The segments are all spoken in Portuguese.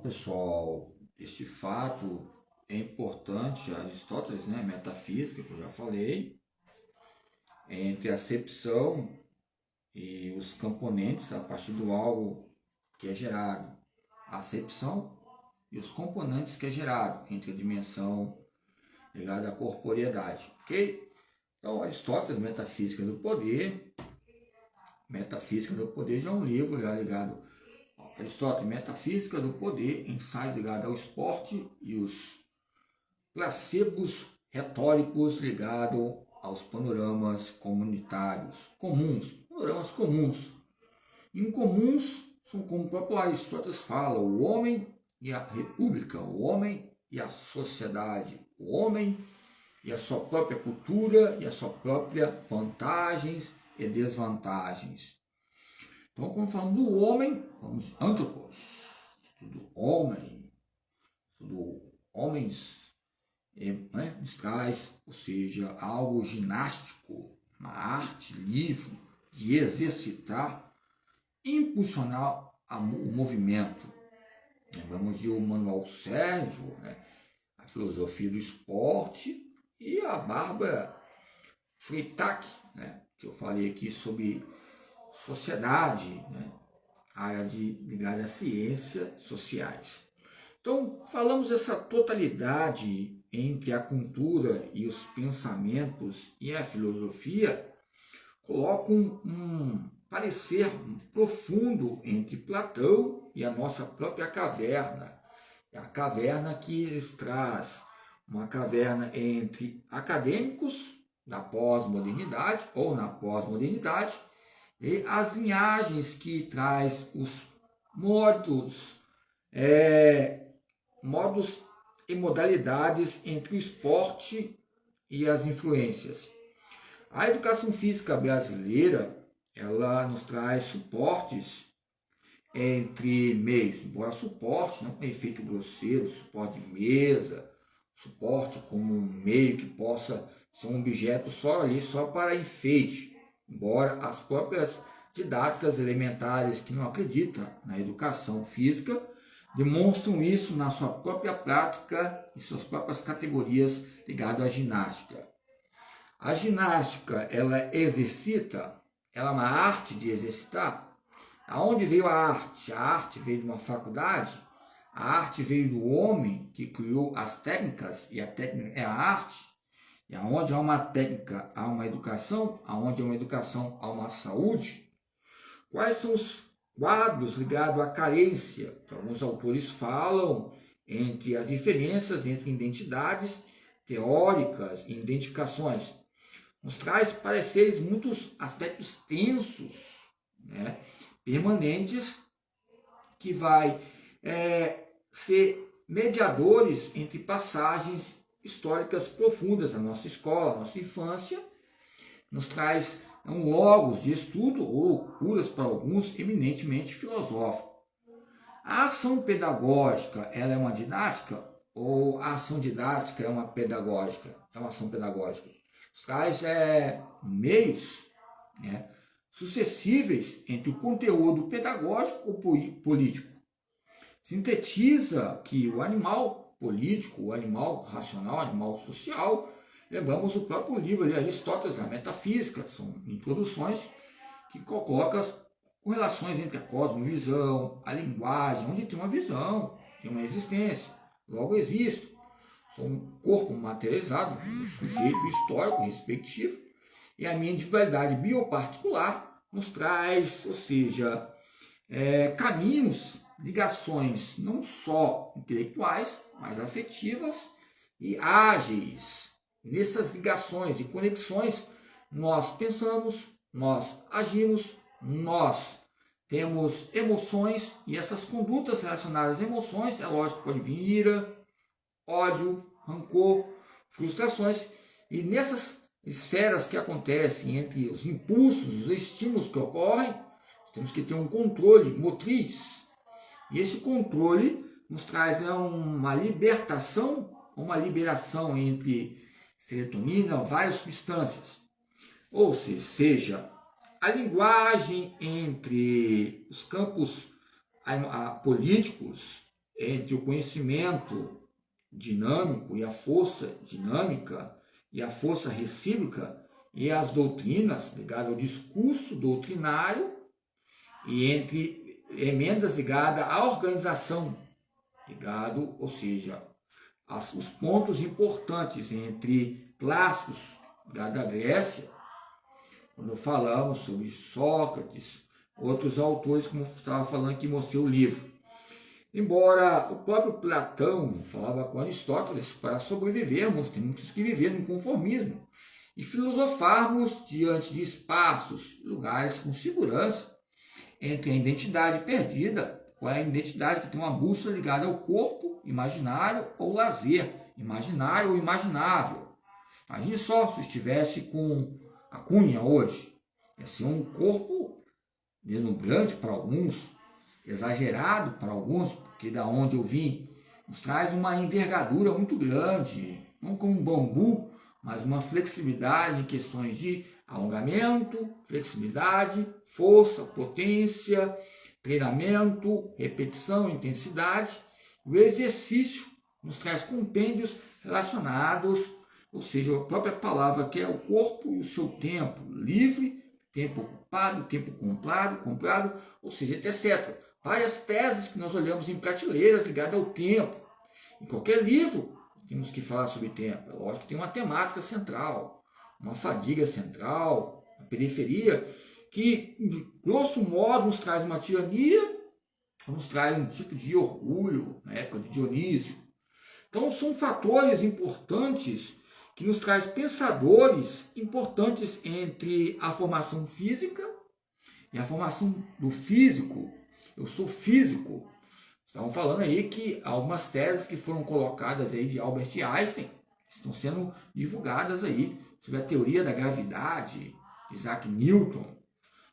Pessoal, este fato é importante. Aristóteles, metafísica, que eu já falei, entre a acepção e os componentes a partir do algo que é gerado. A acepção e os componentes que é gerado entre a dimensão ligada à corporeidade, ok? Então, Aristóteles, Metafísica do Poder já é um livro já ligado Aristóteles, Metafísica do Poder, ensaios ligados ao esporte e os placebos retóricos ligados aos panoramas comunitários, panoramas comuns. Incomuns são, como o próprio Aristóteles fala, o homem e a república, o homem e a sociedade, o homem e a sua própria cultura e a sua própria vantagens e desvantagens. Então, quando falamos do homem, vamos antropos, estudo homem, estudo homens, nos traz, ou seja, algo ginástico, uma arte livre de exercitar, impulsionar o movimento. Lembramos de Manuel Sérgio, a filosofia do esporte, e a Bárbara Freitag, que eu falei aqui sobre sociedade, área ligada à ciências sociais. Então, falamos dessa totalidade entre a cultura e os pensamentos e a filosofia, colocam um parecer profundo entre Platão e a nossa própria caverna. É a caverna que eles traz, uma caverna entre acadêmicos da pós-modernidade ou na pós-modernidade, e as linhagens que traz os modos e modalidades entre o esporte e as influências. A educação física brasileira, ela nos traz suportes entre meios, embora suporte não com efeito grosseiro, suporte de mesa, suporte como um meio que possa ser um objeto só para enfeite, embora as próprias didáticas elementares que não acreditam na educação física demonstram isso na sua própria prática e suas próprias categorias ligadas à ginástica. A ginástica, ela exercita, ela é uma arte de exercitar. Aonde veio a arte? A arte veio de uma faculdade, a arte veio do homem que criou as técnicas, e a técnica é a arte. E aonde há uma técnica, há uma educação, aonde há uma educação, há uma saúde. Quais são os quadros ligados à carência? Então, alguns autores falam entre as diferenças entre identidades teóricas e identificações. Nos traz pareceres muitos aspectos tensos, permanentes, que vai ser mediadores entre passagens históricas profundas da nossa escola, nossa infância. Nos traz um logos de estudo ou loucuras para alguns, eminentemente filosófico. A ação pedagógica, ela é uma didática ou a ação didática é uma pedagógica? É uma ação pedagógica. Nos traz meios sucessíveis entre o conteúdo pedagógico ou político. Sintetiza que o animal político, o animal racional, o animal social, lembramos do próprio livro de Aristóteles, a Metafísica, são introduções que colocam correlações entre a cosmovisão, a linguagem, onde tem uma visão, tem uma existência, logo existe. Sou um corpo materializado, um sujeito histórico respectivo, e a minha individualidade bioparticular nos traz, ou seja, caminhos, ligações não só intelectuais, mas afetivas e ágeis. Nessas ligações e conexões, nós pensamos, nós agimos, nós temos emoções, e essas condutas relacionadas às emoções, é lógico que pode vir ira, ódio, rancor, frustrações, e nessas esferas que acontecem entre os impulsos, os estímulos que ocorrem, temos que ter um controle motriz, e esse controle nos traz uma libertação, uma liberação entre serotonina, várias substâncias. Ou seja, a linguagem entre os campos políticos entre o conhecimento dinâmico e a força dinâmica e a força recíproca e as doutrinas ligadas ao discurso doutrinário e entre emendas ligadas à organização, ou seja, os pontos importantes entre clássicos ligados à Grécia, quando falamos sobre Sócrates, outros autores, como estava falando que mostrei o livro. Embora o próprio Platão falava com Aristóteles, para sobrevivermos temos que viver no conformismo e filosofarmos diante de espaços, lugares com segurança, entre a identidade perdida, qual é a identidade que tem uma bússola ligada ao corpo imaginário ou lazer, imaginário ou imaginável. Imagine só se estivesse com a cunha hoje, ia ser um corpo deslumbrante para alguns, exagerado para alguns, porque da onde eu vim, nos traz uma envergadura muito grande, não como um bambu, mas uma flexibilidade em questões de alongamento, flexibilidade, força, potência, treinamento, repetição, intensidade. O exercício nos traz compêndios relacionados, ou seja, a própria palavra que é o corpo e o seu tempo livre, tempo ocupado, tempo comprado, ou seja, etc. Várias teses que nós olhamos em prateleiras ligadas ao tempo. Em qualquer livro, temos que falar sobre tempo. É lógico que tem uma temática central, uma fadiga central, uma periferia, que, de grosso modo, nos traz uma tirania, nos traz um tipo de orgulho, na época de Dionísio. Então, são fatores importantes que nos traz pensadores importantes entre a formação física e a formação do físico. Eu sou físico. Estavam falando aí que algumas teses que foram colocadas aí de Albert Einstein estão sendo divulgadas aí sobre a teoria da gravidade de Isaac Newton.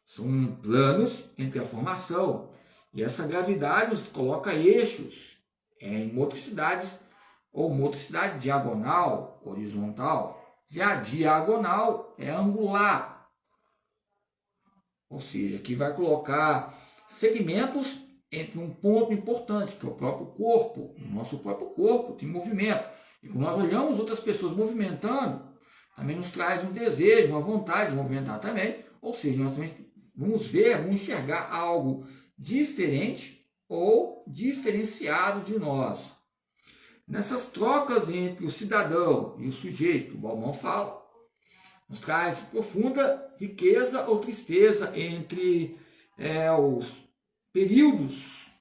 São planos entre a formação e essa gravidade nos coloca eixos em motricidades ou motricidade diagonal, horizontal. Já diagonal é angular, ou seja, que vai colocar segmentos entre um ponto importante, que é o próprio corpo. O nosso próprio corpo tem movimento. E quando nós olhamos outras pessoas movimentando, também nos traz um desejo, uma vontade de movimentar também. Ou seja, nós também vamos ver, vamos enxergar algo diferente ou diferenciado de nós. Nessas trocas entre o cidadão e o sujeito, o Bauman fala, nos traz profunda riqueza ou tristeza entre os períodos,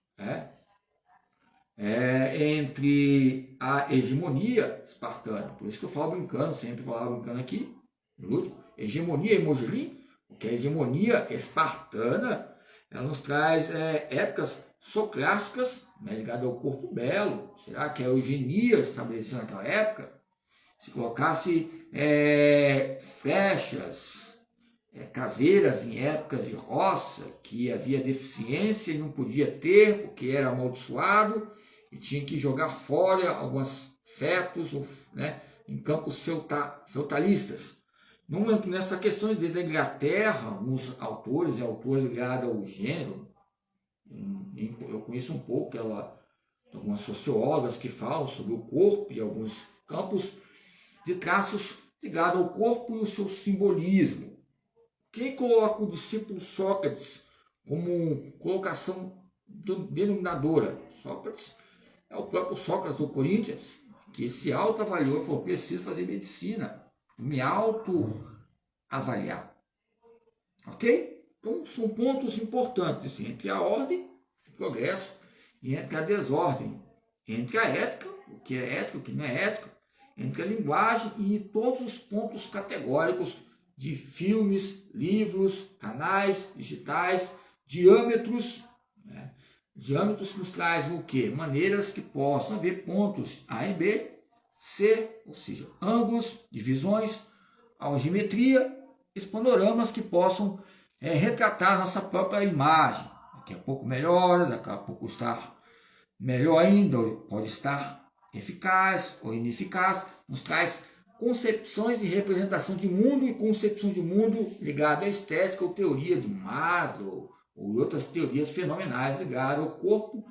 entre a hegemonia espartana. Por isso que eu falo brincando, sempre falava brincando aqui, lúdico, hegemonia e Mogelin, porque a hegemonia espartana, ela nos traz épocas socráticas, ligadas ao corpo belo. Será que a eugenia estabelecida naquela época? Se colocasse flechas caseiras em épocas de roça, que havia deficiência e não podia ter, porque era amaldiçoado, e tinha que jogar fora alguns fetos em campos feudalistas. Não entro nessa questão desde a Inglaterra, alguns autores e autores ligados ao gênero. Eu conheço um pouco algumas sociólogas que falam sobre o corpo e alguns campos de traços ligados ao corpo e o seu simbolismo. Quem coloca o discípulo Sócrates como colocação denominadora? Sócrates é o próprio Sócrates do Corinthians, que se autoavaliou e falou: preciso fazer medicina, me autoavaliar. Ok? Então, são pontos importantes entre a ordem, o progresso, e entre a desordem, entre a ética, o que é ético, o que não é ético, entre a linguagem e todos os pontos categóricos de filmes, livros, canais digitais, diâmetros. Diâmetros nos trazem o quê? Maneiras que possam haver pontos A e B, C, ou seja, ângulos, divisões, algeometria, panoramas que possam retratar a nossa própria imagem. Daqui a pouco melhora, daqui a pouco está melhor ainda, pode estar eficaz ou ineficaz, nos traz concepções de representação de mundo e concepção de mundo ligado à estética ou teoria de Maslow ou outras teorias fenomenais ligadas ao corpo